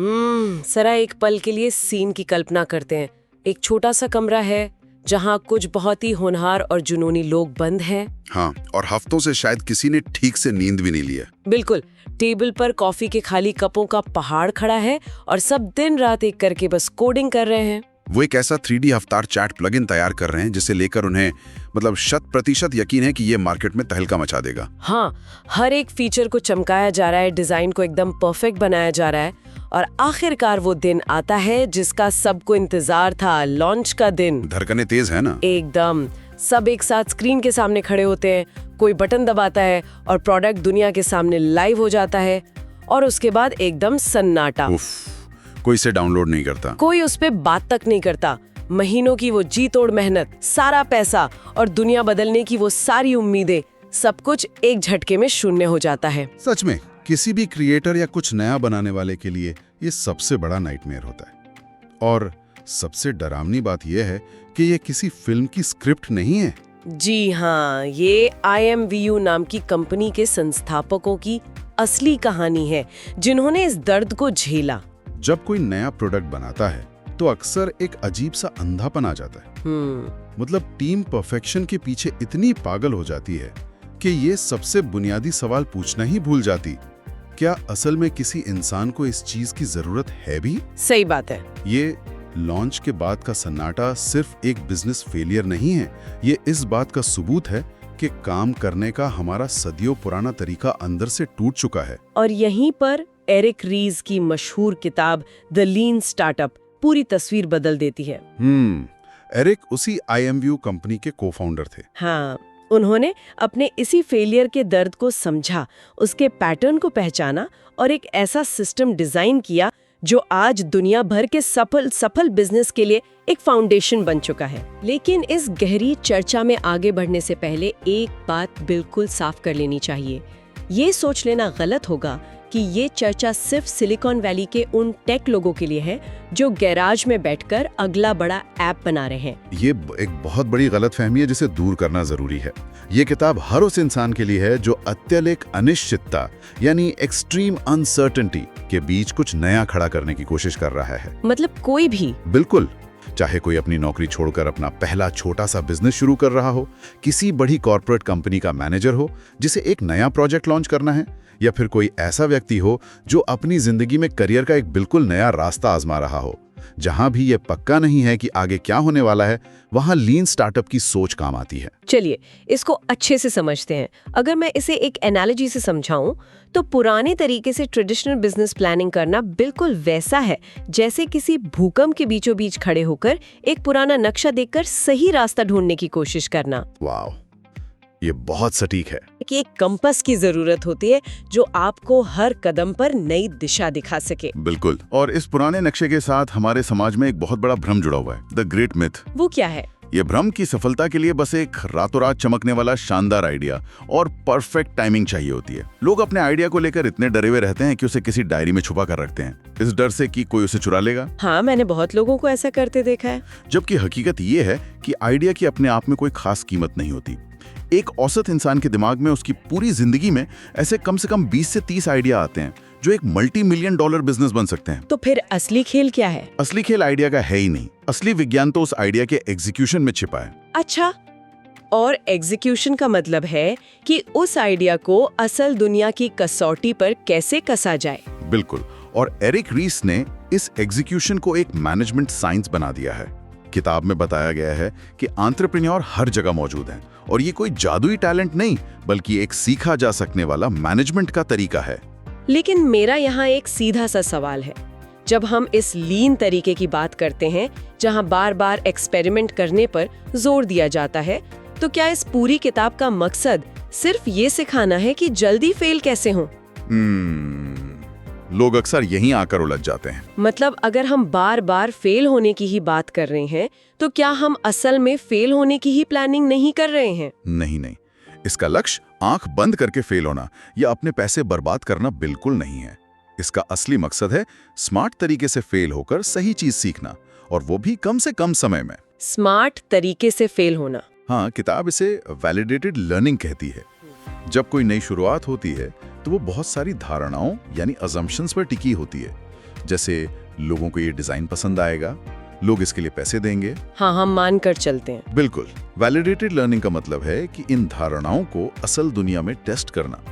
जरा एक पल के लिए सीन की कल्पना करते हैं। एक छोटा सा कमरा है जहाँ कुछ बहुत ही होनहार और जुनूनी लोग बंद हैं। हाँ, और हफ्तों से शायद किसी ने ठीक से नींद भी नहीं लिया। बिल्कुल। टेबल पर कॉफी के खाली कपों का पहाड़ खड़ा है और सब दिन रात एक करके बस कोडिंग कर रहे हैं। वो एक ऐसा 3D अवतार चैट प्लगइन तैयार कर रहे हैं जिसे लेकर उन्हें 100% यकीन है कि ये मार्केट में तहलका मचा देगा। हाँ, हर एक फीचर को चमकाया जा रहा है, डिजाइन को एकदम परफेक्ट बनाया जा रहा है और आखिरकार वो दिन आता है जिसका सबको इंतजार था, लॉन्च का दिन। धड़कनें तेज है ना? एकदम। सब एक साथ स्क्रीन के सामने खड़े होते हैं, कोई बटन दबाता है और प्रोडक्ट दुनिया के सामने लाइव हो जाता है और उसके बाद एकदम सन्नाटा। कोई इसे डाउनलोड नहीं करता, कोई उस पे बात तक नहीं करता। महीनों की वो जी तोड़ मेहनत, सारा पैसा और दुनिया बदलने की वो सारी उम्मीदें, सब कुछ एक झटके में शून्य हो जाता है। सच में किसी भी क्रिएटर या कुछ नया बनाने वाले के लिए ये सबसे बड़ा नाइटमेयर होता है। और सबसे डरावनी बात यह है कि ये किसी फिल्म की स्क्रिप्ट नहीं है। जी हाँ, ये IMVU नाम की कंपनी के संस्थापकों की असली कहानी है, जिन्होंने इस दर्द को झेला। जब कोई नया प्रोडक्ट बनाता है तो अक्सर एक अजीब सा अंधापन आ जाता है। मतलब टीम परफेक्शन के पीछे इतनी पागल हो जाती है कि ये सबसे बुनियादी सवाल पूछना ही भूल जाती, क्या असल में किसी इंसान को इस चीज की जरूरत है भी? सही बात है। ये लॉन्च के बाद का सन्नाटा सिर्फ एक बिजनेस फेलियर नहीं है, ये इस बात का सबूत है कि काम करने का हमारा सदियों पुराना तरीका अंदर से टूट चुका है। और यहीं पर एरिक रीज की मशहूर किताब द लीन स्टार्टअप पूरी तस्वीर बदल देती है। एरिक उसी IMVU कंपनी के को-फाउंडर थे। हाँ, उन्होंने अपने इसी फेलियर के दर्द को समझा, उसके पैटर्न को पहचाना और एक ऐसा सिस्टम डिजाइन किया जो आज दुनिया भर के सफल बिजनेस के लिए एक फाउंडेशन बन चुका है। लेकिन इस गहरी चर्चा में आगे बढ़ने से पहले एक बात बिल्कुल साफ कर लेनी चाहिए। ये सोच लेना गलत होगा कि ये चर्चा सिर्फ सिलिकॉन वैली के उन टेक लोगों के लिए है जो गैराज में बैठकर अगला बड़ा ऐप बना रहे हैं। ये एक बहुत बड़ी गलतफहमी है जिसे दूर करना जरूरी है। ये किताब हर उस इंसान के लिए है जो अत्यधिक अनिश्चितता यानी एक्सट्रीम अनसर्टेनिटी के बीच कुछ नया खड़ा करने की कोशिश कर रहा है। मतलब कोई भी? बिल्कुल। चाहे कोई अपनी नौकरी छोड़कर अपना पहला छोटा सा बिजनेस शुरू कर रहा हो, किसी बड़ी कॉर्पोरेट कंपनी का मैनेजर हो जिसे एक नया प्रोजेक्ट लॉन्च करना है, या फिर कोई ऐसा व्यक्ति हो जो अपनी जिंदगी में करियर का एक बिल्कुल नया रास्ता आजमा रहा हो। जहां भी ये पक्का नहीं है कि आगे क्या होने वाला है, वहां लीन स्टार्टअप की सोच काम आती है। चलिए इसको अच्छे से समझते हैं। अगर मैं इसे एक एनालॉजी से समझाऊं तो पुराने तरीके से ट्रेडिशनल बिजनेस प्लानिंग करना बिल्कुल वैसा है जैसे किसी भूकंप के बीचों बीच खड़े होकर एक पुराना नक्शा देखकर सही रास्ता ढूंढने की कोशिश करना। वाह, ये बहुत सटीक है। कि एक कंपास की जरूरत होती है जो आपको हर कदम पर नई दिशा दिखा सके। बिल्कुल। और इस पुराने नक्शे के साथ हमारे समाज में एक बहुत बड़ा भ्रम जुड़ा हुआ है, द ग्रेट मिथ। वो क्या है? ये भ्रम की सफलता के लिए बस एक रातों रात चमकने वाला शानदार आइडिया और परफेक्ट टाइमिंग चाहिए होती है। लोग अपने आइडिया को लेकर इतने डरे हुए रहते हैं कि उसे किसी डायरी में छुपा कर रखते हैं, इस डर से कि कोई उसे चुरा लेगा। हाँ, मैंने बहुत लोगों को ऐसा करते देखा है। जबकि हकीकत ये है कि आइडिया की अपने आप में कोई खास कीमत नहीं होती। एक औसत इंसान के दिमाग में उसकी पूरी जिंदगी में ऐसे कम से कम 20 से 30 आइडिया आते हैं जो एक $multi-million बिजनेस बन सकते हैं। तो फिर असली खेल क्या है? असली खेल आइडिया का है ही नहीं। असली विज्ञान तो उस आइडिया के एग्जीक्यूशन में छिपा है। अच्छा, और एग्जीक्यूशन का मतलब है कि उस आइडिया को असल दुनिया की कसौटी पर कैसे कसा जाए। बिल्कुल। और एरिक रीस ने इस एग्जीक्यूशन को एक मैनेजमेंट साइंस बना दिया है। किताब में बताया गया है कि एंटरप्रेन्योर हर जगह मौजूद हैं और ये कोई जादुई टैलेंट नहीं बल्कि एक सीखा जा सकने वाला मैनेजमेंट का तरीका है। लेकिन मेरा यहाँ एक सीधा सा सवाल है। जब हम इस लीन तरीके की बात करते हैं जहाँ बार बार एक्सपेरिमेंट करने पर जोर दिया जाता है, तो क्या इस पूरी किताब का मकसद सिर्फ ये सिखाना है कि जल्दी फेल कैसे हों? लोग अक्सर यहीं आकर उलझ जाते हैं। मतलब अगर हम बार बार फेल होने की ही बात कर रहे हैं तो क्या हम असल में फेल होने की ही प्लानिंग नहीं कर रहे हैं? नहीं, इसका लक्ष्य आंख बंद करके फेल होना या अपने पैसे बर्बाद करना बिल्कुल नहीं है। इसका असली मकसद है स्मार्ट तरीके से फेल होकर सही चीज सीखना, और वो भी कम से कम समय में। स्मार्ट तरीके से फेल होना? हाँ, किताब इसे वैलिडेटेड लर्निंग कहती है। जब कोई नई शुरुआत होती है तो वो बहुत सारी धारणाओं यानी अजम्पशंस पर टिकी होती है। जैसे लोगों को ये डिजाइन पसंद आएगा, लोग इसके लिए पैसे देंगे। हाँ, हम मान कर चलते हैं। बिल्कुल। वैलिडेटेड लर्निंग का मतलब है कि इन धारणाओं को असल दुनिया में टेस्ट करना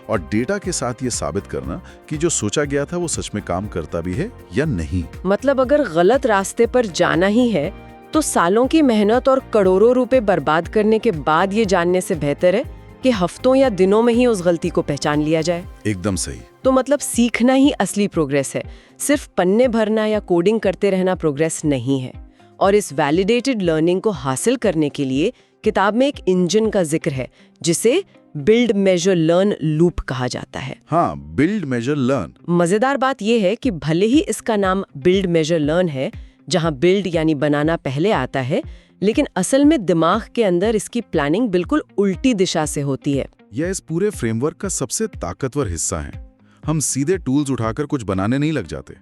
और डेटा के साथ ये साबित करना कि जो सोचा गया था वो सच में काम करता भी है या नहीं। मतलब अगर गलत रास्ते पर जाना ही है तो सालों की मेहनत और करोड़ों रुपए बर्बाद करने के बाद ये जानने से बेहतर है कि हफ्तों या दिनों में ही उस गलती को पहचान लिया जाए। एकदम सही। तो मतलब सीखना ही असली प्रोग्रेस है, सिर्फ पन्ने भरना या कोडिंग करते रहना प्रोग्रेस नहीं है। और इस वैलिडेटेड लर्निंग को हासिल करने के लिए किताब में एक इंजन का जिक्र है जिसे बिल्ड मेजर लर्न लूप कहा जाता है। हाँ, बिल्ड मेजर लर्न। मजेदार बात यह है कि भले ही इसका नाम बिल्ड मेजर लर्न है, जहां बिल्ड यानी बनाना पहले आता है, लेकिन असल में दिमाग के अंदर इसकी प्लानिंग बिल्कुल उल्टी दिशा से होती है। यह इस पूरे फ्रेमवर्क का सबसे ताकतवर हिस्सा है। हम सीधे टूल्स उठाकर कुछ बनाने नहीं लग जाते,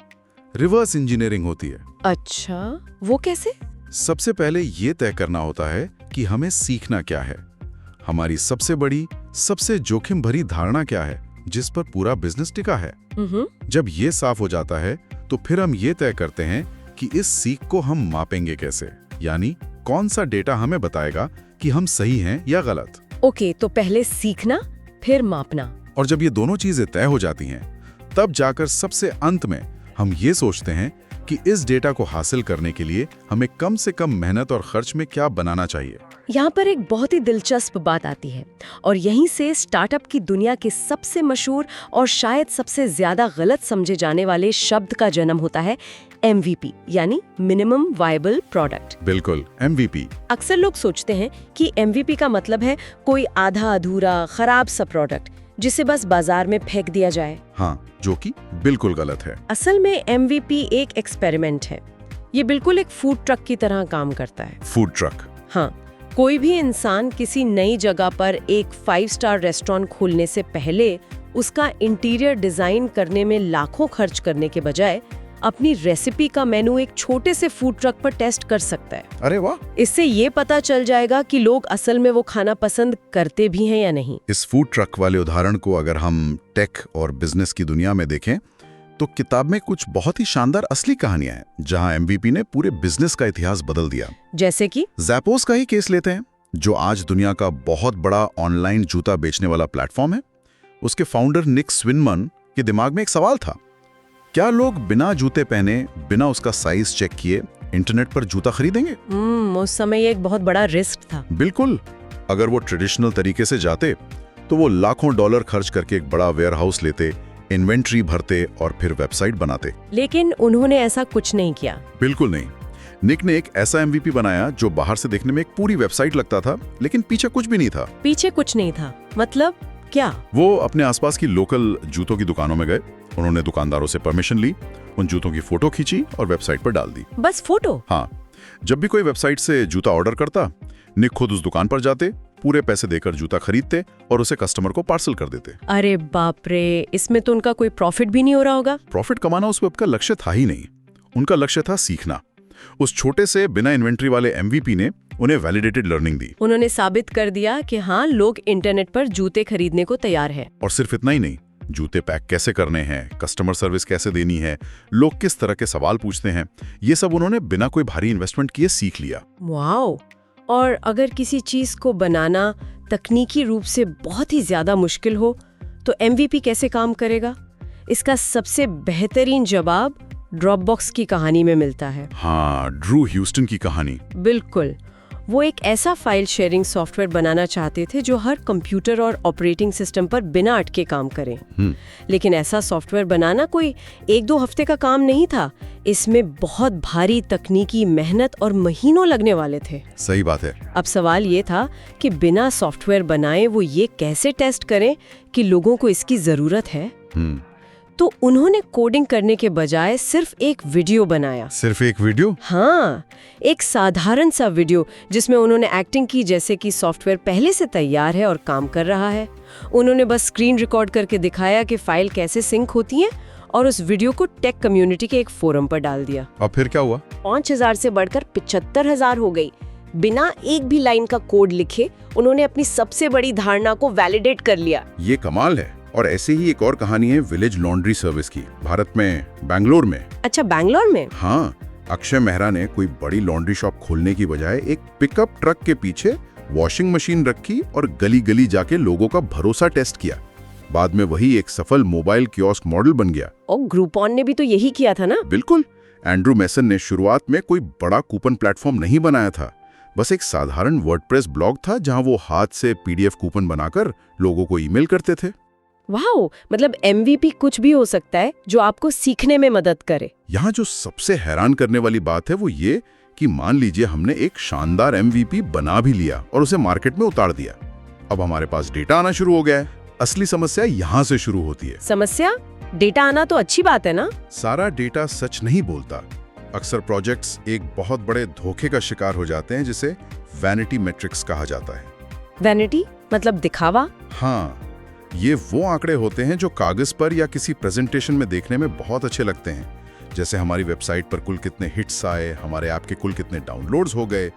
रिवर्स इंजीनियरिंग होती है। अच्छा, वो कैसे? सबसे पहले ये तय करना होता है कि हमें सीखना क्या है। हमारी सबसे बड़ी, सबसे जोखिम भरी धारणा क्या है जिस पर पूरा बिजनेस टिका है। जब ये साफ हो जाता है तो फिर हम ये तय करते हैं कि इस सीख को हम मापेंगे कैसे, यानी कौन सा डेटा हमें बताएगा कि हम सही हैं या गलत। ओके, तो पहले सीखना, फिर मापना। और जब ये दोनों चीजें तय हो जाती हैं, तब जाकर सबसे अंत में हम ये सोचते हैं कि इस डेटा को हासिल करने के लिए हमें कम से कम मेहनत और खर्च में क्या बनाना चाहिए। यहाँ पर एक बहुत ही दिलचस्प बात आती है और यहीं से स्टार्टअप की दुनिया के सबसे मशहूर और शायद सबसे ज्यादा गलत समझे जाने वाले शब्द का जन्म होता है, MVP यानी मिनिमम वायबल प्रोडक्ट। बिल्कुल, MVP। अक्सर लोग सोचते हैं कि MVP का मतलब है कोई आधा अधूरा खराब सा प्रोडक्ट जिसे बस बाजार में फेंक दिया जाए। हाँ, जो कि बिल्कुल गलत है। असल में MVP एक एक्सपेरिमेंट है। ये बिल्कुल एक फूड ट्रक की तरह काम करता है। Food truck? हाँ, कोई भी इंसान किसी नई जगह पर एक 5 स्टार रेस्टोरेंट खोलने से पहले उसका इंटीरियर डिजाइन करने में लाखों खर्च करने के बजाय अपनी रेसिपी का मेनू एक छोटे से फूड ट्रक पर टेस्ट कर सकता है। अरे वाह! इससे ये पता चल जाएगा कि लोग असल में वो खाना पसंद करते भी हैं या नहीं। इस फूड ट्रक वाले उदाहरण को अगर हम टेक और बिजनेस की दुनिया में देखें तो किताब में कुछ बहुत ही शानदार असली कहानियां हैं जहां MVP ने पूरे बिजनेस का इतिहास बदल दिया। जैसे कि ज़ैपोस का ही केस लेते हैं, जो आज दुनिया का बहुत बड़ा ऑनलाइन जूता बेचने वाला प्लेटफॉर्म है। उसके फाउंडर निक स्विनमन के दिमाग में एक सवाल था, क्या लोग बिना जूते पहने, बिना उसका साइज चेक किए इंटरनेट पर जूता खरीदेंगे? उस समय ये एक बहुत बड़ा रिस्क था। बिल्कुल। अगर वो ट्रेडिशनल तरीके से जाते तो वो लाखों डॉलर खर्च करके एक बड़ा वेयरहाउस लेते, इन्वेंट्री भरते और फिर वेबसाइट बनाते। लेकिन उन्होंने ऐसा कुछ नहीं किया। बिल्कुल नहीं। निक ने एक ऐसा MVP बनाया जो बाहर से देखने में एक पूरी वेबसाइट लगता था, लेकिन पीछे कुछ भी नहीं था। पीछे कुछ नहीं था मतलब क्या? वो अपने आसपास की लोकल जूतों की दुकानों में गए, उन्होंने दुकानदारों से परमिशन ली, उन जूतों की फोटो खींची और वेबसाइट पर डाल दी। बस फोटो? हाँ। जब भी कोई वेबसाइट से जूता ऑर्डर करता, निक खुद उस दुकान पर जाते, पूरे पैसे देकर जूता खरीदते और उसे कस्टमर को पार्सल कर देते। अरे बाप रे, इसमें तो उनका कोई प्रॉफिट भी नहीं हो रहा होगा। प्रॉफिट कमाना उस वेब का लक्ष्य था ही नहीं, उनका लक्ष्य था सीखना। उस छोटे से बिना इन्वेंट्री वाले MVP ने उन्हें वैलिडेटेड लर्निंग दी। उन्होंने साबित कर दिया कि हाँ, लोग इंटरनेट पर जूते खरीदने को तैयार हैं। और सिर्फ इतना ही नहीं, जूते पैक कैसे करने हैं, कस्टमर सर्विस कैसे देनी है, लोग किस तरह के सवाल पूछते हैं, ये सब उन्होंने बिना कोई भारी इन्वेस्टमेंट किए सीख लिया। वाओ! और अगर किसी चीज को बनाना तकनीकी रूप से बहुत ही ज्यादा मुश्किल हो तो MVP कैसे काम करेगा? इसका सबसे बेहतरीन जवाब ड्रॉपबॉक्स की कहानी में मिलता है। हाँ, ड्रू ह्यूस्टन की कहानी। बिल्कुल। वो एक ऐसा फाइल शेयरिंग सॉफ्टवेयर बनाना चाहते थे जो हर कंप्यूटर और ऑपरेटिंग सिस्टम पर बिना अटके काम करे। लेकिन ऐसा सॉफ्टवेयर बनाना कोई 1-2 हफ्ते का काम नहीं था। इसमें बहुत भारी तकनीकी मेहनत और महीनों लगने वाले थे। सही बात है। अब सवाल ये था कि बिना सॉफ्टवेयर बनाए वो ये कैसे टेस्ट करें कि लोगों को इसकी जरूरत है। तो उन्होंने कोडिंग करने के बजाय सिर्फ एक वीडियो बनाया। सिर्फ एक वीडियो? हाँ, एक साधारण सा वीडियो जिसमें उन्होंने एक्टिंग की जैसे कि सॉफ्टवेयर पहले से तैयार है और काम कर रहा है। उन्होंने बस स्क्रीन रिकॉर्ड करके दिखाया कि फाइल कैसे सिंक होती है और उस वीडियो को टेक कम्युनिटी के एक फोरम पर डाल दिया। अब फिर क्या हुआ? 5000 से बढ़कर 75,000 हो गई। बिना एक भी लाइन का कोड लिखे उन्होंने अपनी सबसे बड़ी धारणा को वैलिडेट कर लिया। ये कमाल है। और ऐसे ही एक और कहानी है विलेज लॉन्ड्री सर्विस की, भारत में बेंगलोर में। अच्छा, बैंगलोर में? हाँ, अक्षय मेहरा ने कोई बड़ी लॉन्ड्री शॉप खोलने की बजाय एक पिकअप ट्रक के पीछे वॉशिंग मशीन रखी और गली गली जाके लोगों का भरोसा टेस्ट किया। बाद में वही एक सफल मोबाइल कियोस्क मॉडल बन गया। और ग्रुपॉन ने भी तो यही किया था ना? बिल्कुल। एंड्रू मैसन ने शुरुआत में कोई बड़ा कूपन प्लेटफॉर्म नहीं बनाया था, बस एक साधारण वर्डप्रेस ब्लॉग था जहां वो हाथ से पीडीएफ कूपन बनाकर लोगों को ईमेल करते थे। वाह, मतलब एमवीपी कुछ भी हो सकता है जो आपको सीखने में मदद करे। यहाँ जो सबसे हैरान करने वाली बात है वो ये कि मान लीजिए हमने एक शानदार एमवीपी बना भी लिया और उसे मार्केट में उतार दिया। अब हमारे पास डेटा आना शुरू हो गया है। असली समस्या यहाँ से शुरू होती है। समस्या? डेटा आना तो अच्छी बात है ना? सारा डेटा सच नहीं बोलता। अक्सर प्रोजेक्ट्स एक बहुत बड़े धोखे का शिकार हो जाते हैं जिसे वैनिटी मैट्रिक्स कहा जाता है। वैनिटी मतलब दिखावा? हाँ, ये वो आंकड़े होते हैं जो कागज पर या किसी प्रेजेंटेशन में देखने में बहुत अच्छे लगते हैं, जैसे हमारी वेबसाइट पर कुल कितने हिट्स आए, हमारे ऐप के कुल कितने डाउनलोड्स हो गए,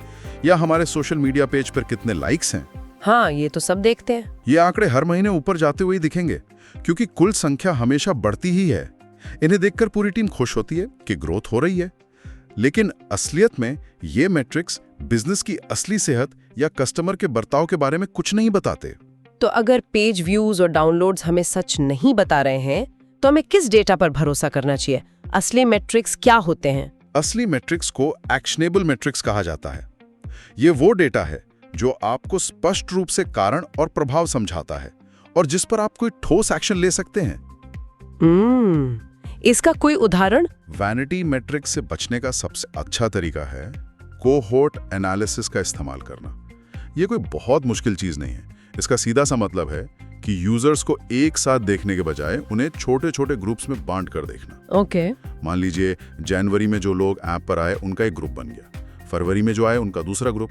या हमारे सोशल मीडिया पेज पर कितने लाइक्स हैं। हाँ, ये तो सब देखते हैं। ये आंकड़े हर महीने ऊपर जाते हुए दिखेंगे क्योंकि कुल संख्या हमेशा बढ़ती ही है। इन्हें देखकर पूरी टीम खुश होती है कि ग्रोथ हो रही है, लेकिन असलियत में ये मैट्रिक्स बिजनेस की असली सेहत या कस्टमर के बर्ताव के बारे में कुछ नहीं बताते। तो अगर पेज व्यूज और डाउनलोड्स हमें सच नहीं बता रहे हैं तो हमें किस डेटा पर भरोसा करना चाहिए? असली मैट्रिक्स क्या होते हैं? असली मैट्रिक्स को एक्शनेबल मैट्रिक्स कहा जाता है। ये वो डेटा है जो आपको स्पष्ट रूप से कारण और प्रभाव समझाता है और जिस पर आप कोई ठोस एक्शन ले सकते हैं। इसका कोई उदाहरण? वैनिटी मैट्रिक्स से बचने का सबसे अच्छा तरीका है कोहोर्ट एनालिसिस का इस्तेमाल करना। ये कोई बहुत मुश्किल चीज नहीं है। इसका सीधा सा मतलब है कि यूजर्स को एक साथ देखने के बजाय उन्हें छोटे छोटे ग्रुप्स में बांट कर देखना। ओके। मान लीजिए जनवरी में जो लोग ऐप पर आए उनका एक ग्रुप बन गया, फरवरी में जो आए उनका दूसरा ग्रुप।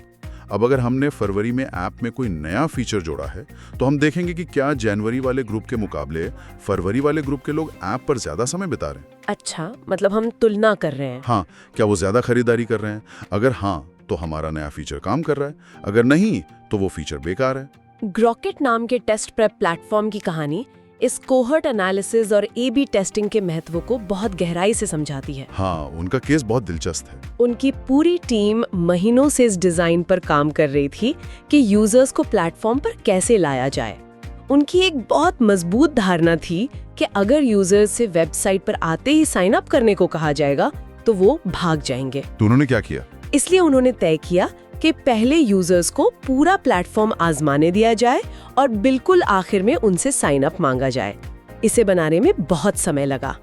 अब अगर हमने फरवरी में ऐप में कोई नया फीचर जोड़ा है तो हम देखेंगे कि क्या जनवरी वाले ग्रुप के मुकाबले फरवरी वाले ग्रुप के लोग ऐप पर ज्यादा समय बिता रहे हैं। अच्छा, मतलब हम तुलना कर रहे हैं। हाँ, क्या वो ज्यादा खरीदारी कर रहे हैं? अगर हाँ तो हमारा नया फीचर काम कर रहा है, अगर नहीं तो वो फीचर बेकार है। ग्रॉकेट नाम के टेस्ट प्रेप प्लेटफॉर्म की कहानी इस कोहर्ट एनालिसिस और एबी टेस्टिंग के महत्व को बहुत गहराई से समझाती है। हाँ, उनका केस बहुत दिलचस्प है। उनकी पूरी टीम महीनों से इस डिजाइन पर काम कर रही थी कि यूजर्स को प्लेटफॉर्म पर कैसे लाया जाए। उनकी एक बहुत मजबूत धारणा थी कि अगर यूजर्स से वेबसाइट पर आते ही साइन अप करने को कहा जाएगा तो वो भाग जाएंगे। तो उन्होंने क्या किया? इसलिए उन्होंने तय किया कि पहले यूजर्स को पूरा प्लेटफॉर्म आजमाने दिया जाए और बिल्कुल आखिर में उनसे साइन अप मांगा जाए। इसे बनाने में बहुत समय लगा।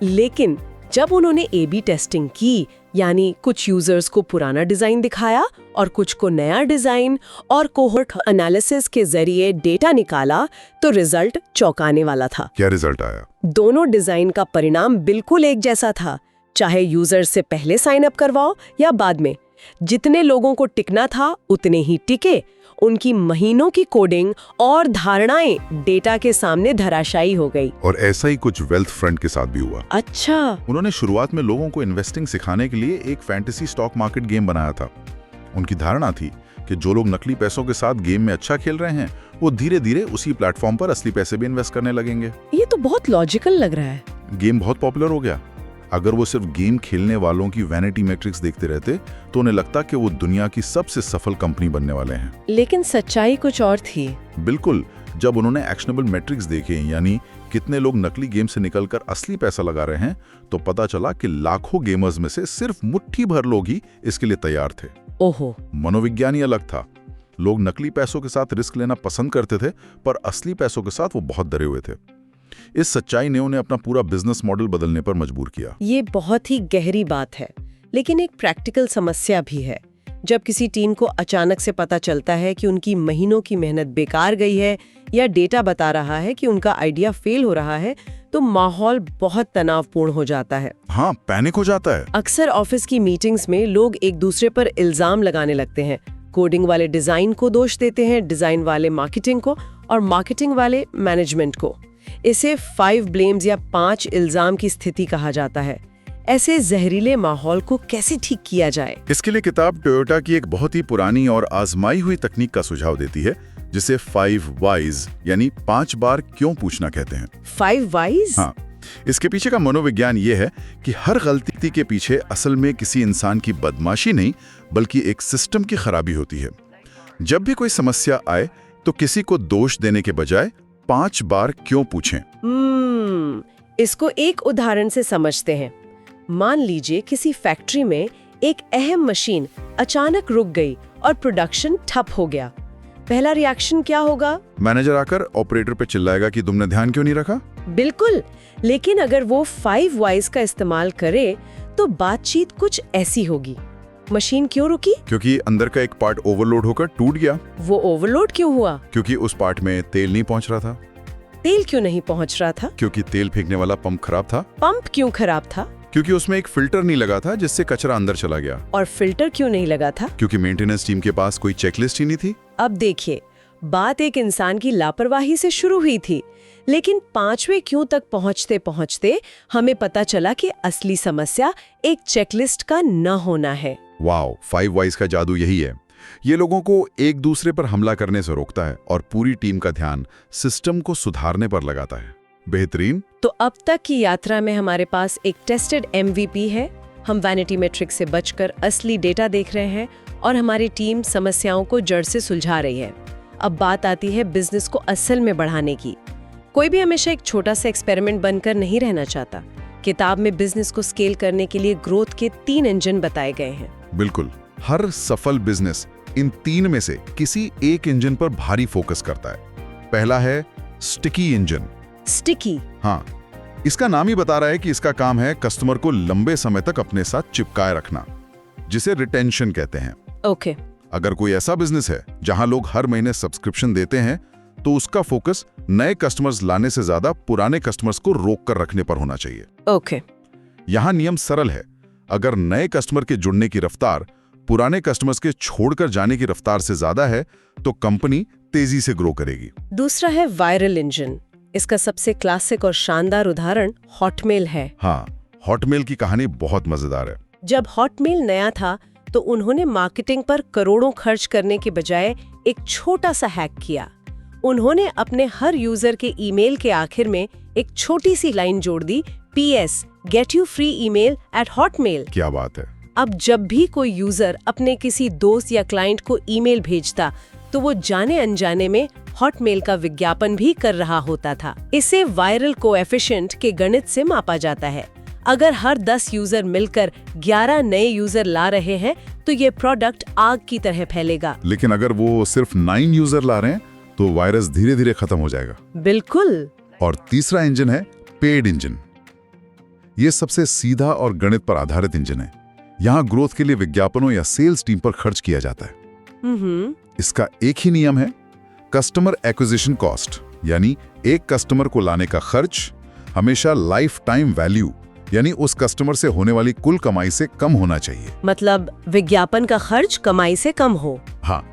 लेकिन जब उन्होंने एबी टेस्टिंग की, यानी कुछ यूजर्स को पुराना डिजाइन दिखाया और कुछ को नया डिजाइन, और कोहोर्ट एनालिसिस के जरिए डेटा निकाला, तो रिजल्ट चौंकाने वाला था। क्या रिजल्ट आया? दोनों डिजाइन का परिणाम बिल्कुल एक जैसा था, चाहे यूजर से पहले साइन अप करवाओ या बाद में। जितने लोगों को टिकना था उतने ही टिके। उनकी महीनों की कोडिंग और धारणाएं डेटा के सामने धराशायी हो गई। और ऐसा ही कुछ वेल्थ फ्रंट के साथ भी हुआ। अच्छा। उन्होंने शुरुआत में लोगों को इन्वेस्टिंग सिखाने के लिए एक फैंटेसी स्टॉक मार्केट गेम बनाया था। उनकी धारणा थी कि जो लोग नकली पैसों के साथ गेम में अच्छा खेल रहे हैं वो धीरे धीरे उसी प्लेटफॉर्म पर असली पैसे भी इन्वेस्ट करने लगेंगे। ये तो बहुत लॉजिकल लग रहा है। गेम बहुत पॉपुलर हो गया। अगर वो सिर्फ गेम खेलने वालों की वैनिटी मैट्रिक्स देखते रहते तो उन्हें लगता कि वो दुनिया की सबसे सफल कंपनी बनने वाले हैं। लेकिन सच्चाई कुछ और थी। बिल्कुल। जब उन्होंने एक्शनेबल मैट्रिक्स देखे, यानी कितने लोग नकली गेम से निकलकर असली पैसा लगा रहे हैं, तो पता चला कि लाखों गेमर्स में से सिर्फ मुट्ठी भर लोग ही इसके लिए तैयार थे। ओहो। मनोविज्ञान ही अलग था। लोग नकली पैसों के साथ रिस्क लेना पसंद करते थे, पर असली पैसों के साथ वो बहुत डरे हुए थे। इस सच्चाई ने उन्हें अपना पूरा बिजनेस मॉडल बदलने पर मजबूर किया। ये बहुत ही गहरी बात है, लेकिन एक प्रैक्टिकल समस्या भी है। जब किसी टीम को अचानक से पता चलता है कि उनकी महीनों की मेहनत बेकार गई है या डेटा बता रहा है कि उनका आइडिया फेल हो रहा है, तो माहौल बहुत तनावपूर्ण हो जाता है। हाँ, पैनिक हो जाता है। अक्सर ऑफिस की मीटिंग्स में लोग एक दूसरे पर इल्जाम लगाने लगते हैं। कोडिंग वाले डिजाइन को दोष देते हैं, डिजाइन वाले मार्केटिंग को, और मार्केटिंग वाले मैनेजमेंट को। इसे 5 ब्लेम्स या 5 इल्जाम की स्थिति कहा जाता है। ऐसे जहरीले माहौल को कैसे ठीक किया जाए? इसके लिए किताब टोयोटा की एक बहुत ही पुरानी और आजमाई हुई तकनीक का सुझाव देती है, जिसे 5 Whys यानी 5 बार क्यों पूछना कहते हैं। 5 Whys? हाँ, इसके पीछे का मनोविज्ञान ये है कि हर गलती के पीछे असल में किसी इंसान की बदमाशी नहीं, बल्कि एक सिस्टम की खराबी होती है। जब भी कोई समस्या आए तो किसी को दोष देने के बजाय 5 बार क्यों पूछें। इसको एक उदाहरण से समझते हैं। मान लीजिए किसी फैक्ट्री में एक अहम मशीन अचानक रुक गई और प्रोडक्शन ठप हो गया। पहला रिएक्शन क्या होगा? मैनेजर आकर ऑपरेटर पे चिल्लाएगा कि तुमने ध्यान क्यों नहीं रखा। बिल्कुल, लेकिन अगर वो 5 Whys का इस्तेमाल करे तो बातचीत कुछ ऐसी होगी। मशीन क्यों रुकी? क्योंकि अंदर का एक पार्ट ओवरलोड होकर टूट गया। वो ओवरलोड क्यों हुआ? क्योंकि उस पार्ट में तेल नहीं पहुंच रहा था। तेल क्यों नहीं पहुंच रहा था? क्योंकि तेल फेंकने वाला पंप खराब था। पंप क्यों खराब था? क्योंकि उसमें एक फिल्टर नहीं लगा था जिससे कचरा अंदर चला गया। और फिल्टर क्यों नहीं लगा था? क्योंकि मेंटेनेंस टीम के पास कोई चेकलिस्ट ही नहीं थी। अब देखिए, बात एक इंसान की लापरवाही से शुरू हुई थी, लेकिन 5वें क्यों तक पहुंचते पहुंचते हमें पता चला कि असली समस्या एक चेकलिस्ट का न होना है। वाओ, 5 Whys का जादू यही है। ये लोगों को एक दूसरे पर हमला करने से रोकता है और पूरी टीम का ध्यान सिस्टम को सुधारने पर लगाता है। बेहतरीन। तो अब तक की यात्रा में हमारे पास एक टेस्टेड MVP है। हम वैनिटी मैट्रिक्स से बचकर असली डेटा देख रहे हैं और हमारी टीम समस्याओं को जड़ से सुलझा रही है। अब बात आती है बिजनेस को असल में बढ़ाने की। कोई भी हमेशा एक छोटा सा एक्सपेरिमेंट बनकर नहीं रहना चाहता। किताब में बिजनेस को स्केल करने के लिए ग्रोथ के 3 इंजन बताए गए हैं। बिल्कुल, हर सफल बिजनेस इन 3 में से किसी एक इंजन पर भारी फोकस करता है। पहला है स्टिकी इंजन। स्टिकी? हाँ, इसका नाम ही बता रहा है कि इसका काम है कस्टमर को लंबे समय तक अपने साथ चिपकाए रखना, जिसे रिटेंशन कहते हैं। ओके। अगर कोई ऐसा बिजनेस है जहां लोग हर महीने सब्सक्रिप्शन देते हैं, तो उसका फोकस नए कस्टमर्स लाने से ज्यादा पुराने कस्टमर्स को रोक कर रखने पर होना चाहिए। ओके। यहाँ नियम सरल है। अगर नए कस्टमर के जुड़ने की रफ्तार पुराने कस्टमर्स के छोड़कर जाने की रफ्तार से ज्यादा है, तो कंपनी तेजी से ग्रो करेगी। दूसरा है वायरल इंजन। इसका सबसे क्लासिक और शानदार उदाहरण हॉटमेल है। हाँ, हॉटमेल की कहानी बहुत मजेदार है। जब हॉटमेल नया था तो उन्होंने मार्केटिंग पर करोड़ों खर्च करने के बजाय एक छोटा सा हैक किया। उन्होंने अपने हर यूजर के ईमेल के आखिर में एक छोटी सी लाइन जोड़ दी, PS get you free email at Hotmail. क्या बात है। अब जब भी कोई यूजर अपने किसी दोस्त या क्लाइंट को ईमेल भेजता तो वो जाने अनजाने में हॉटमेल का विज्ञापन भी कर रहा होता था। इसे वायरल कोएफिशिएंट के गणित से मापा जाता है। अगर हर 10 यूजर मिलकर 11 नए यूजर ला रहे हैं तो ये प्रोडक्ट आग की तरह फैलेगा। लेकिन अगर वो सिर्फ 9 यूजर ला रहे हैं तो वायरस धीरे धीरे खत्म हो जाएगा। बिल्कुल। और तीसरा इंजन है पेड इंजन। ये सबसे सीधा और गणित पर आधारित इंजन है। यहाँ ग्रोथ के लिए विज्ञापनों या सेल्स टीम पर खर्च किया जाता है। इसका एक ही नियम है, कस्टमर एक्विजिशन कॉस्ट, यानी एक कस्टमर को लाने का खर्च हमेशा लाइफ टाइम वैल्यू यानी उस कस्टमर से होने वाली कुल कमाई से कम होना चाहिए। मतलब विज्ञापन का खर्च कमाई से कम हो। हाँ,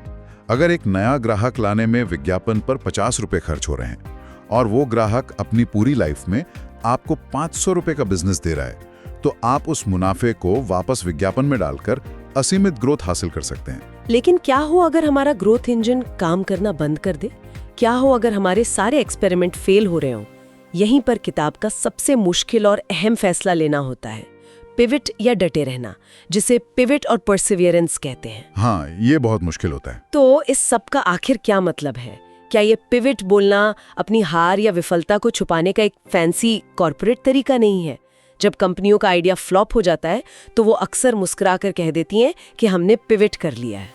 अगर एक नया ग्राहक लाने में विज्ञापन पर 50 रुपए खर्च हो रहे हैं और वो ग्राहक अपनी पूरी लाइफ में आपको 500 रुपए का बिजनेस दे रहा है, तो आप उस मुनाफे को वापस विज्ञापन में डालकर असीमित ग्रोथ हासिल कर सकते हैं। लेकिन क्या हो अगर हमारा ग्रोथ इंजन काम करना बंद कर दे? क्या हो अगर हमारे सारे एक्सपेरिमेंट फेल हो रहे हों? यहीं पर किताब का सबसे मुश्किल और अहम फैसला लेना होता है, पिवट या डटे रहना, जिसे पिवट और परसिवियरेंस कहते हैं। हाँ, ये बहुत मुश्किल होता है। तो इस सब का आखिर क्या मतलब है? क्या ये पिवट बोलना अपनी हार या विफलता को छुपाने का एक फैंसी कॉर्पोरेट तरीका नहीं है? जब कंपनियों का आइडिया फ्लॉप हो जाता है तो वो अक्सर मुस्कुराकर कह देती हैं कि हमने पिवट कर लिया है।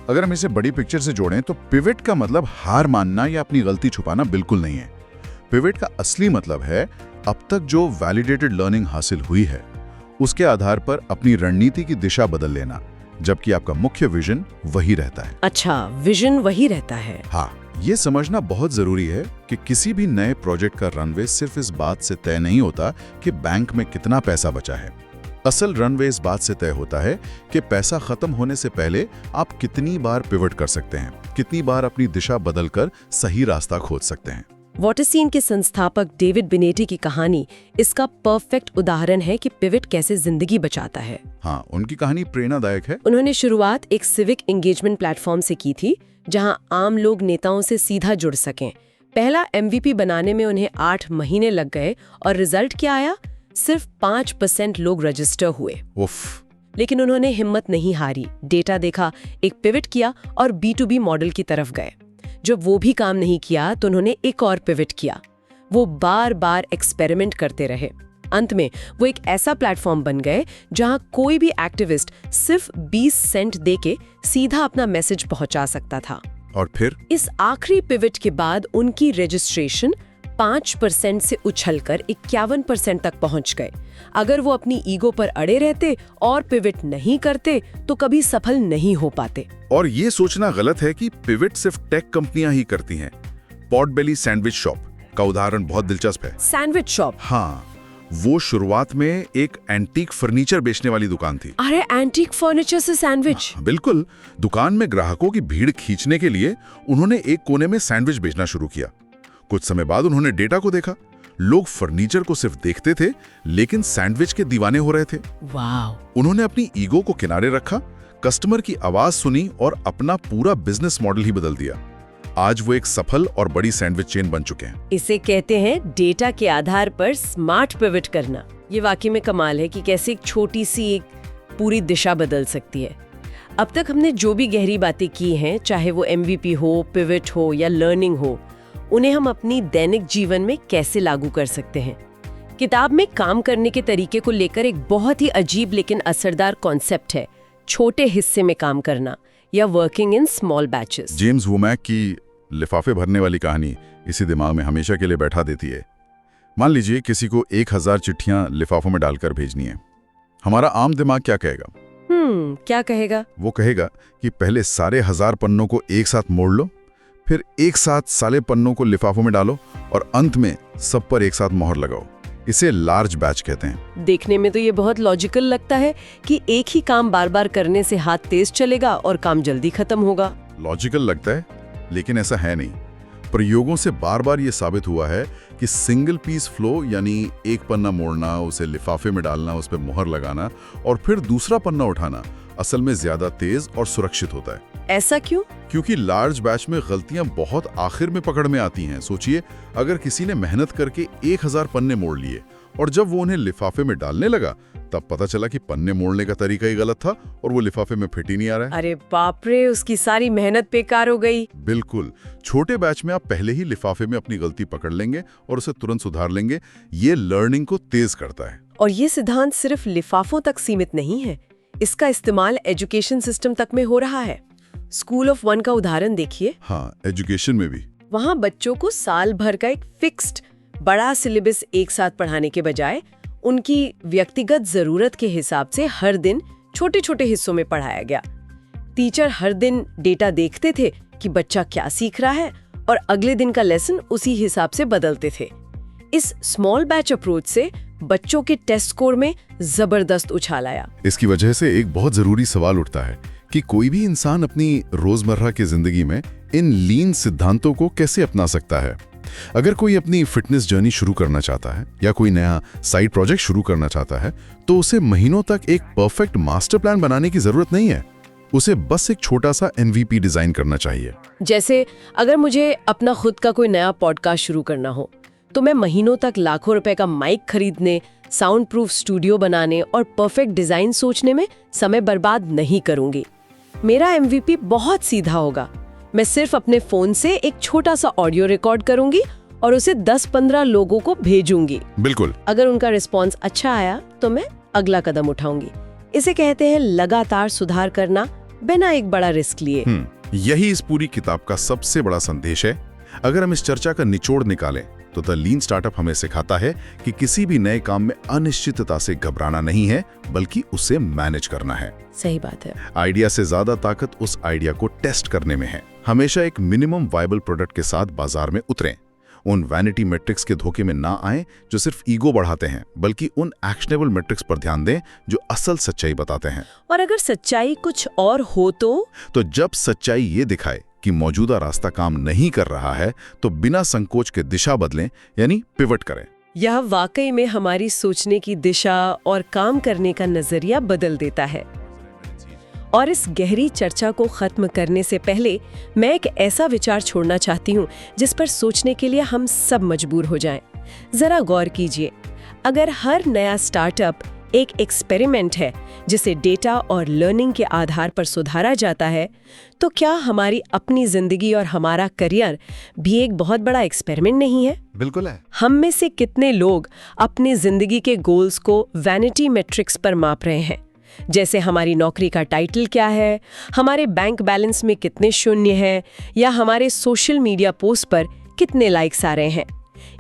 अगर हम इसे बड़ी पिक्चर से जोड़ें तो पिवट का मतलब हार मानना या अपनी गलती छुपाना बिल्कुल नहीं है। पिवट का असली मतलब है अब तक जो वैलिडेटेड लर्निंग हासिल हुई है उसके आधार पर अपनी रणनीति की दिशा बदल लेना, जबकि आपका मुख्य विजन वही रहता है। अच्छा, विजन वही रहता है। हाँ, ये समझना बहुत जरूरी है कि किसी भी नए प्रोजेक्ट का रनवे सिर्फ इस बात से तय नहीं होता कि बैंक में कितना पैसा बचा है। असल रनवे इस बात से तय होता है कि पैसा खत्म होने से पहले आप कितनी बार पिवट कर सकते हैं, कितनी बार अपनी दिशा बदलकर सही रास्ता खोज सकते हैं। वॉटरसीन के संस्थापक डेविड बिनेटी की कहानी इसका परफेक्ट उदाहरण है कि पिवट कैसे जिंदगी बचाता है। हाँ, उनकी कहानी प्रेरणादायक है। उन्होंने शुरुआत एक सिविक एंगेजमेंट प्लेटफॉर्म से की थी जहां आम लोग नेताओं से सीधा जुड़ सकें। पहला MVP बनाने में उन्हें 8 महीने लग गए और रिजल्ट क्या आया? सिर्फ 5% लोग रजिस्टर हुए। उफ। लेकिन उन्होंने हिम्मत नहीं हारी, डेटा देखा, एक पिवट किया और B2B मॉडल की तरफ गए। जब वो भी काम नहीं किया तो उन्होंने एक और पिवट किया। वो बार बार एक्सपेरिमेंट करते रहे। अंत में वो एक ऐसा प्लेटफॉर्म बन गए जहां कोई भी एक्टिविस्ट सिर्फ 20 सेंट देके सीधा अपना मैसेज पहुंचा सकता था। और फिर इस आखिरी पिवट के बाद उनकी रजिस्ट्रेशन 5% से उछलकर 51% तक पहुंच गए। अगर वो अपनी ईगो पर अड़े रहते और पिवट नहीं करते तो कभी सफल नहीं हो पाते। और ये सोचना गलत है कि पिवट सिर्फ टेक कंपनियां ही करती हैं। पॉटबेली सैंडविच शॉप का उदाहरण बहुत दिलचस्प है। Sandwich shop? हाँ, वो शुरुआत में एक एंटीक फर्नीचर बेचने वाली दुकान थी। अरे, एंटीक फर्नीचर से सैंडविच? बिल्कुल। दुकान में ग्राहकों की भीड़ खींचने के लिए उन्होंने एक कोने में सैंडविच बेचना शुरू किया। कुछ समय बाद उन्होंने डेटा को देखा। लोग फर्नीचर को सिर्फ देखते थे लेकिन सैंडविच के दीवाने हो रहे थे। वाव। उन्होंने अपनी ईगो को किनारे रखा, कस्टमर की आवाज सुनी और अपना पूरा बिजनेस मॉडल ही बदल दिया। आज वो एक सफल और बड़ी सैंडविच चेन बन चुके हैं। इसे कहते हैं डेटा के आधार पर स्मार्ट पिवट करना। ये वाकई में कमाल है कि कैसे एक छोटी सी एक पूरी दिशा बदल सकती है। अब तक हमने जो भी गहरी बातें की हैं, चाहे वो MVP हो, पिवट हो या लर्निंग हो, उन्हें हम अपनी दैनिक जीवन में कैसे लागू कर सकते हैं। किताब में काम करने के तरीके को लेकर एक बहुत ही अजीब लेकिन असरदार कॉन्सेप्ट है, छोटे हिस्से में काम करना या working in small batches. James Womack की लिफाफे भरने वाली कहानी इसी दिमाग में हमेशा के लिए बैठा देती है। मान लीजिए किसी को 1000 चिट्ठियां लिफाफों में डालकर भेजनी है। हमारा आम दिमाग क्या कहेगा? क्या कहेगा? वो कहेगा कि पहले सारे 1000 पन्नों को एक साथ मोड़ लो, फिर एक साथ सारे पन्नों को लिफाफों में डालो और अंत में सब पर एक साथ मोहर लगाओ। इसे लार्ज बैच कहते हैं। देखने में तो ये बहुत लॉजिकल लगता है कि एक ही काम बार बार करने से हाथ तेज चलेगा और काम जल्दी खत्म होगा। लॉजिकल लगता है, लेकिन ऐसा है नहीं। प्रयोगों से बार बार ये साबित हुआ है कि सिंगल पीस फ्लो, यानी एक पन्ना मोड़ना, उसे लिफाफे में डालना, उस पर मोहर लगाना और फिर दूसरा पन्ना उठाना, असल में ज्यादा तेज और सुरक्षित होता है। ऐसा क्यों? क्योंकि लार्ज बैच में गलतियां बहुत आखिर में पकड़ में आती हैं। सोचिए, अगर किसी ने मेहनत करके 1000 पन्ने मोड़ लिए और जब वो उन्हें लिफाफे में डालने लगा तब पता चला कि पन्ने मोड़ने का तरीका ही गलत था और वो लिफाफे में फिट ही नहीं आ रहा है। अरे बाप रे, उसकी सारी मेहनत बेकार हो गई। बिल्कुल। छोटे बैच में आप पहले ही लिफाफे में अपनी गलती पकड़ लेंगे और उसे तुरंत सुधार लेंगे। ये लर्निंग को तेज करता है। और ये सिद्धांत सिर्फ लिफाफों तक सीमित नहीं है, इसका इस्तेमाल एजुकेशन सिस्टम तक में हो रहा है। स्कूल ऑफ वन का उदाहरण देखिए। हाँ, एजुकेशन में भी। वहाँ बच्चों को साल भर का एक फिक्स्ड बड़ा सिलेबस एक साथ पढ़ाने के बजाय उनकी व्यक्तिगत जरूरत के हिसाब से हर दिन छोटे छोटे हिस्सों में पढ़ाया गया। टीचर हर दिन डेटा देखते थे कि बच्चा क्या सीख रहा है और अगले दिन का लेसन उसी हिसाब से बदलते थे। इस स्मॉल बैच अप्रोच से बच्चों के टेस्ट स्कोर में जबरदस्त उछाल आया। इसकी वजह से एक बहुत जरूरी सवाल उठता है कि कोई भी इंसान अपनी रोजमर्रा की जिंदगी में इन लीन सिद्धांतों को कैसे अपना सकता है। अगर कोई अपनी फिटनेस जर्नी शुरू करना चाहता है या कोई नया साइड प्रोजेक्ट शुरू करना चाहता है तो उसे महीनों तक एक परफेक्ट मास्टर प्लान बनाने की जरूरत नहीं है। उसे बस एक छोटा सा MVP डिजाइन करना चाहिए। जैसे अगर मुझे अपना खुद का कोई नया पॉडकास्ट शुरू करना हो तो मैं महीनों तक लाखों रुपए का माइक खरीदने, साउंड प्रूफ स्टूडियो बनाने और परफेक्ट डिजाइन सोचने में समय बर्बाद नहीं करूंगी। मेरा MVP बहुत सीधा होगा। मैं सिर्फ अपने फोन से एक छोटा सा ऑडियो रिकॉर्ड करूंगी और उसे 10-15 लोगों को भेजूंगी। बिल्कुल। अगर उनका रिस्पॉन्स अच्छा आया तो मैं अगला कदम उठाऊंगी। इसे कहते हैं लगातार सुधार करना बिना एक बड़ा रिस्क लिए। यही इस पूरी किताब का सबसे बड़ा संदेश है। अगर हम इस चर्चा का निचोड़ निकालें तो द लीन स्टार्टअप हमें सिखाता है कि किसी भी नए काम में अनिश्चितता से घबराना नहीं है, बल्कि उसे मैनेज करना है। सही बात है। आइडिया से ज्यादा ताकत उस आइडिया को टेस्ट करने में है। हमेशा एक मिनिमम वायबल प्रोडक्ट के साथ बाजार में उतरें। उन वैनिटी मैट्रिक्स के धोखे में ना आएं जो सिर्फ ईगो बढ़ाते हैं, बल्कि उन एक्शनेबल मैट्रिक्स पर ध्यान दें जो असल सच्चाई बताते हैं। और अगर सच्चाई कुछ और हो तो जब सच्चाई ये दिखाए कि मौजूदा रास्ता काम नहीं कर रहा है तो बिना संकोच के दिशा बदलें, यानी पिवट करें। यह वाकई में हमारी सोचने की दिशा और काम करने का नजरिया बदल देता है। और इस गहरी चर्चा को खत्म करने से पहले मैं एक ऐसा विचार छोड़ना चाहती हूँ जिस पर सोचने के लिए हम सब मजबूर हो जाएं। जरा गौर कीजिए, अगर हर नया स्टार्टअप एक एक्सपेरिमेंट है जिसे डेटा और लर्निंग के आधार पर सुधारा जाता है, तो क्या हमारी अपनी जिंदगी और हमारा करियर भी एक बहुत बड़ा एक्सपेरिमेंट नहीं है? बिल्कुल है। हम में से कितने लोग अपनी जिंदगी के गोल्स को वैनिटी मैट्रिक्स पर माप रहे हैं, जैसे हमारी नौकरी का टाइटल क्या है, हमारे बैंक बैलेंस में कितने शून्य हैं, या हमारे सोशल मीडिया पोस्ट पर कितने लाइक्स आ रहे हैं।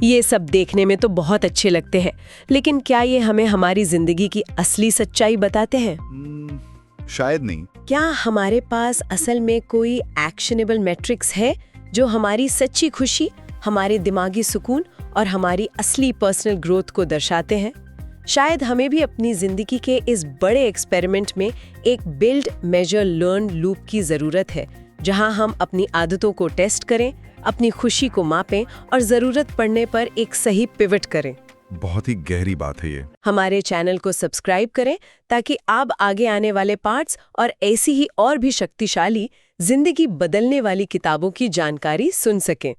ये सब देखने में तो बहुत अच्छे लगते हैं, लेकिन क्या ये हमें हमारी जिंदगी की असली सच्चाई बताते हैं? शायद नहीं। क्या हमारे पास असल में कोई एक्शनेबल मैट्रिक्स है जो हमारी सच्ची खुशी, हमारे दिमागी सुकून और हमारी असली पर्सनल ग्रोथ को दर्शाते हैं? शायद हमें भी अपनी जिंदगी के इस बड़े एक्सपेरिमेंट में एक बिल्ड मेजर लर्न लूप की जरूरत है, जहां हम अपनी आदतों को टेस्ट करें, अपनी खुशी को मापें और जरूरत पड़ने पर एक सही पिवट करें। बहुत ही गहरी बात है ये। हमारे चैनल को सब्सक्राइब करें ताकि आप आगे आने वाले पार्ट्स और ऐसी ही और भी शक्तिशाली जिंदगी बदलने वाली किताबों की जानकारी सुन सकें।